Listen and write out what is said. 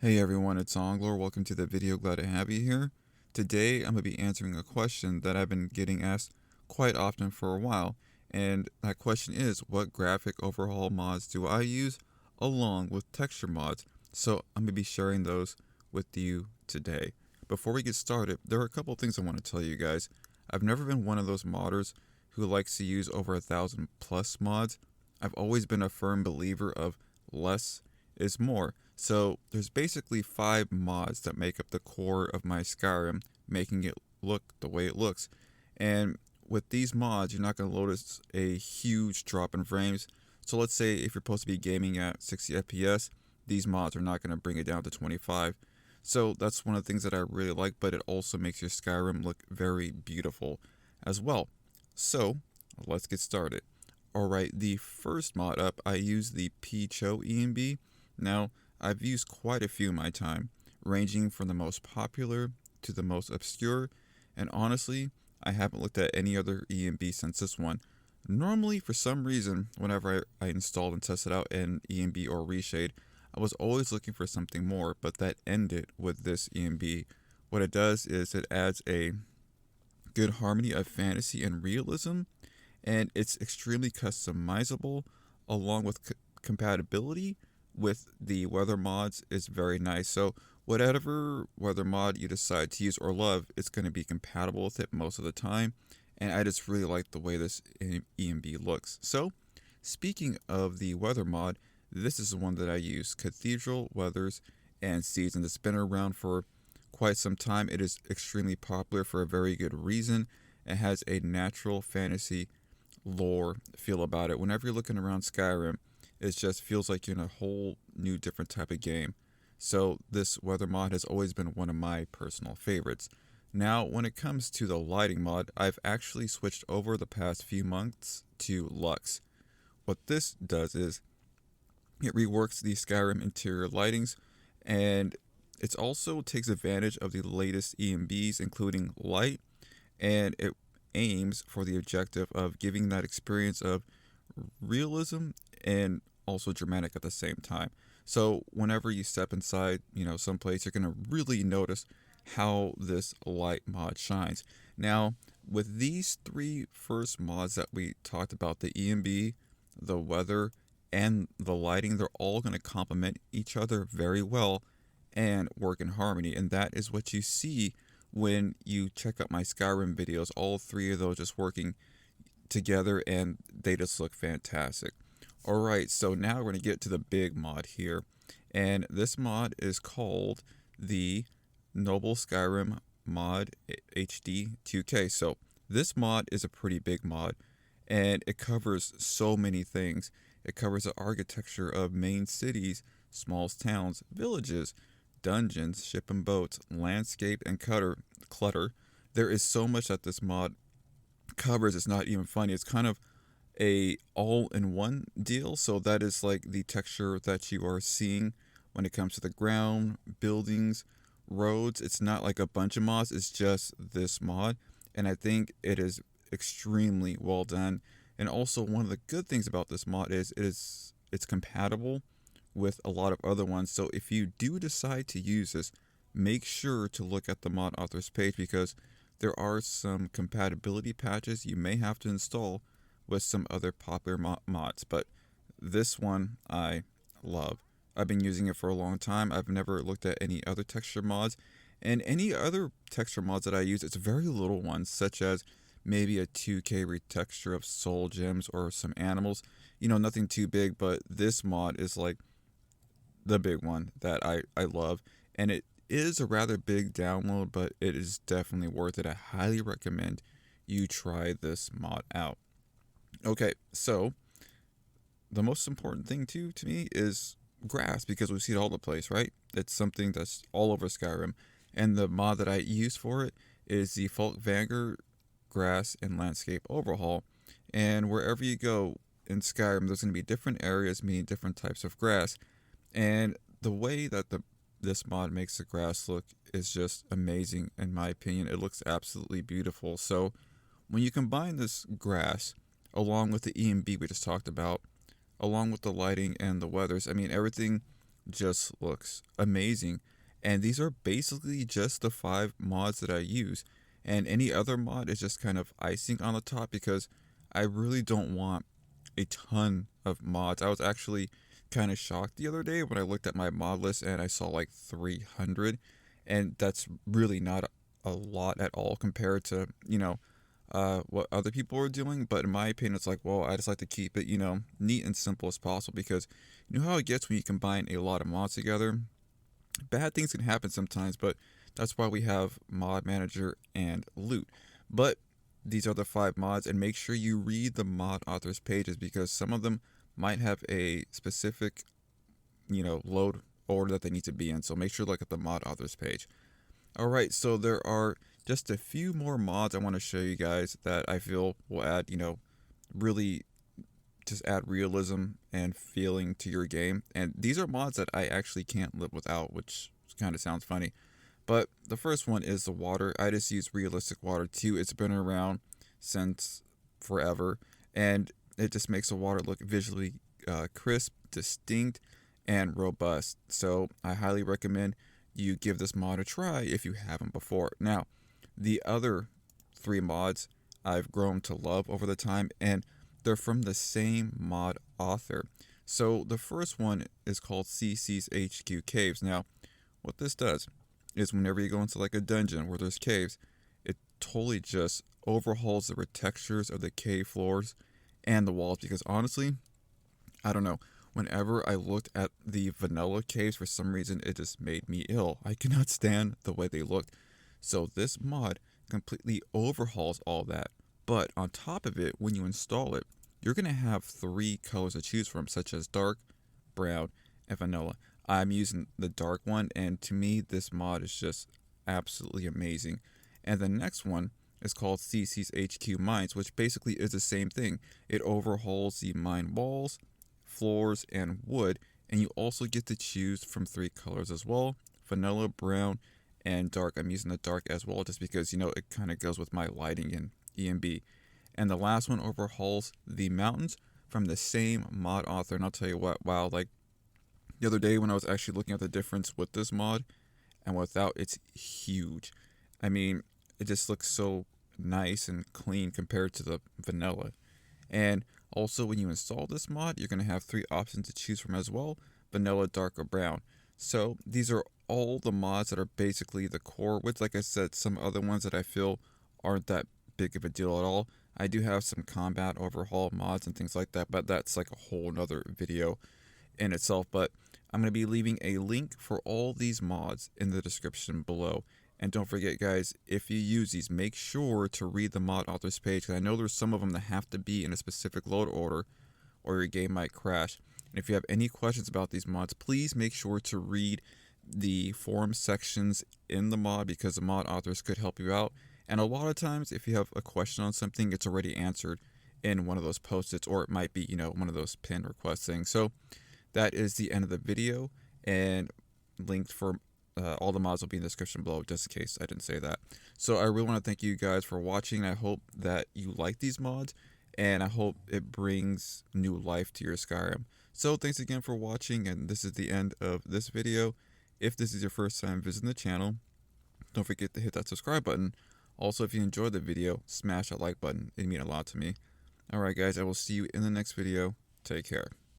Hey everyone, it's Onglor. Welcome to the video. Glad to have you here. Today I'm going to be answering a question that I've been getting asked quite often for a while. And that question is, what graphic overhaul mods do I use along with texture mods? So I'm going to be sharing those with you today. Before we get started, there are a couple things I want to tell you guys. I've never been one of those modders who likes to use over 1,000 plus mods. I've always been a firm believer of less is more. So there's basically 5 mods that make up the core of my Skyrim, making it look the way it looks. And with these mods, you're not going to notice a huge drop in frames. So let's say if you're supposed to be gaming at 60 FPS, these mods are not going to bring it down to 25. So that's one of the things that I really like, but it also makes your Skyrim look very beautiful as well. So let's get started. Alright, the first mod up, I use the Picho EMB. Now, I've used quite a few in my time, ranging from the most popular to the most obscure, and honestly, I haven't looked at any other EMB since this one. Normally, for some reason, whenever I installed and tested out an EMB or reshade, I was always looking for something more, but that ended with this EMB. What it does is it adds a good harmony of fantasy and realism, and it's extremely customizable along with compatibility with the weather mods is very nice. So whatever weather mod you decide to use or love, it's going to be compatible with it most of the time. And I just really like the way this EMB looks. So speaking of the weather mod, this is the one that I use, Cathedral Weathers and Season. It's been around for quite some time. It is extremely popular for a very good reason. It has a natural fantasy lore feel about it. Whenever you're looking around Skyrim, it just feels like you're in a whole new different type of game. So this weather mod has always been one of my personal favorites. Now, when it comes to the lighting mod, I've actually switched over the past few months to Lux. What this does is it reworks the Skyrim interior lightings, and it also takes advantage of the latest EMBs, including light, and it aims for the objective of giving that experience of realism and also dramatic at the same time. So whenever you step inside, someplace, you're gonna really notice how this light mod shines. Now, with these 3 first mods that we talked about, the EMB, the weather, and the lighting, they're all gonna complement each other very well and work in harmony. And that is what you see when you check out my Skyrim videos. All 3 of those just working together, and they just look fantastic. Alright, so now we're going to get to the big mod here, and this mod is called the Noble Skyrim Mod HD 2K. So this mod is a pretty big mod, and it covers so many things. It covers the architecture of main cities, small towns, villages, dungeons, ship and boats, landscape, and clutter. There is so much that this mod covers. It's not even funny. It's kind of a all-in-one deal. So that is like the texture that you are seeing when it comes to the ground, buildings, roads. It's not like a bunch of mods. It's just this mod, and I think it is extremely well done. And also, one of the good things about this mod is it's compatible with a lot of other ones. So if you do decide to use this, make sure to look at the mod authors page, because there are some compatibility patches you may have to install with some other popular mods. But this one I love. I've been using it for a long time. I've never looked at any other texture mods, and any other texture mods that I use, it's very little ones, such as maybe a 2K retexture of soul gems or some animals. Nothing too big, but this mod is like the big one that I love, and it is a rather big download, but it is definitely worth it. I highly recommend you try this mod out. Okay, so the most important thing too to me is grass, because we see it all the place, right? It's something that's all over Skyrim, and the mod that I use for it is the Folk Vanguard Grass and Landscape Overhaul. And wherever you go in Skyrim, there's going to be different areas meaning different types of grass, and the way that this mod makes the grass look is just amazing. In my opinion, it looks absolutely beautiful. So when you combine this grass along with the EMB we just talked about, along with the lighting and the weathers, I mean, everything just looks amazing. And these are basically just the 5 mods that I use. And any other mod is just kind of icing on the top because I really don't want a ton of mods. I was actually kind of shocked the other day when I looked at my mod list and I saw like 300, and that's really not a lot at all compared to, what other people are doing. But in my opinion, it's like, well, I just like to keep it, neat and simple as possible because you know how it gets when you combine a lot of mods together? Bad things can happen sometimes, but that's why we have mod manager and loot. But these are the 5 mods, and make sure you read the mod authors pages because some of them might have a specific, load order that they need to be in. So make sure to look at the mod authors page. All right, so there are just a few more mods I want to show you guys that I feel will add, really just add realism and feeling to your game. And these are mods that I actually can't live without, which kind of sounds funny. But the first one is the water. I just use realistic water too. It's been around since forever, and it just makes the water look visually crisp, distinct, and robust. So I highly recommend you give this mod a try if you haven't before. Now, the other 3 mods I've grown to love over the time, and they're from the same mod author. So the first one is called CC's HQ Caves. Now, what this does is whenever you go into like a dungeon where there's caves, it totally just overhauls the textures of the cave floors and the walls because honestly, I don't know. Whenever I looked at the vanilla caves, for some reason, it just made me ill. I cannot stand the way they looked. So this mod completely overhauls all that. But on top of it, when you install it, you're going to have 3 colors to choose from, such as dark, brown, and vanilla. I'm using the dark one, and to me, this mod is just absolutely amazing. And the next one is called CC's HQ Mines, which basically is the same thing. It overhauls the mine walls, floors, and wood, and you also get to choose from 3 colors as well: vanilla, brown, and dark. I'm using the dark as well just because it kind of goes with my lighting in EMB. And the last one overhauls the mountains from the same mod author. And I'll tell you what, wow, like the other day when I was actually looking at the difference with this mod and without, it's huge. I mean, it just looks so nice and clean compared to the vanilla. And also, when you install this mod, you're going to have 3 options to choose from as well: vanilla, dark, or brown. So these are all the mods that are basically the core, with, like I said, some other ones that I feel aren't that big of a deal at all. I do have some combat overhaul mods and things like that, but that's like a whole nother video in itself. But I'm going to be leaving a link for all these mods in the description below. And don't forget, guys, if you use these, make sure to read the mod authors page, because I know there's some of them that have to be in a specific load order or your game might crash. And if you have any questions about these mods, please make sure to read the forum sections in the mod, because the mod authors could help you out. And a lot of times, if you have a question on something, it's already answered in one of those post-its, or it might be, one of those pin request things. So that is the end of the video, and linked for all the mods will be in the description below, just in case I didn't say that. So I really want to thank you guys for watching. I hope that you like these mods, and I hope it brings new life to your Skyrim. So thanks again for watching, and this is the end of this video. If this is your first time visiting the channel, don't forget to hit that subscribe button. Also, if you enjoyed the video, smash that like button. It'd mean a lot to me. Alright guys, I will see you in the next video. Take care.